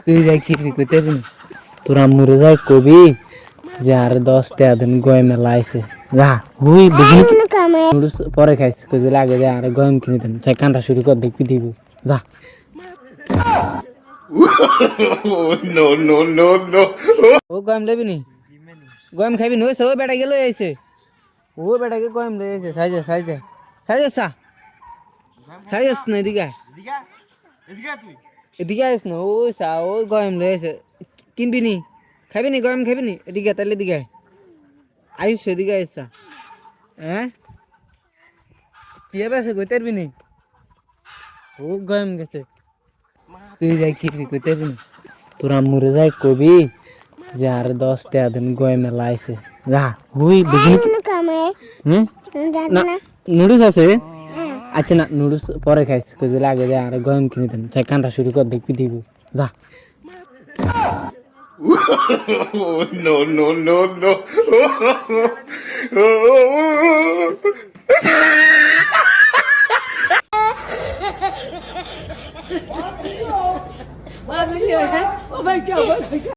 তুই যাই কি কইতে পারবি তোর আম্মুরে যাই কবি যে আর 10 টাকা দিন গয় মেলা আইছে যা হুই বুঝলি নুডলস পরে খাইছ কইবি লাগে যে আর গয়ম কিনে দেন তাই কান্না শুরু কর দেখবি দিব যা No, no, no, no. ও গয়ম দেবি নি গয়ম খাইবি নইছ ও বেটা গেল আইছে ও বেটাকে গয়ম লই আইছে সাইজে সাইজে সাইজে সা সাইজেস না এদিকে এদিকে আইস না ও সা ও গয়ম লই আইছে কিনবি নি খাবি নি গয়ম খাবি নি এদিকে তাহলে এদিকে আইস এদিকে আইসা হ্যাঁ কি আছে কইতে পারবি নি ও গয়ম গেছে তুই যাই কি কইতে পারবি নি তোর আম্মুরে যাই কবি যে আর 10 টাকা দিন গয় মেলা আইছে যা হুই বুঝলি না নুডলস আছে আচ্ছা না নুডলস পরে খাইছ কইবি লাগে যে আর গয়ম কিনে দেন তাই কান্না শুরু কর দেখবি দিব যা No, no, no, no.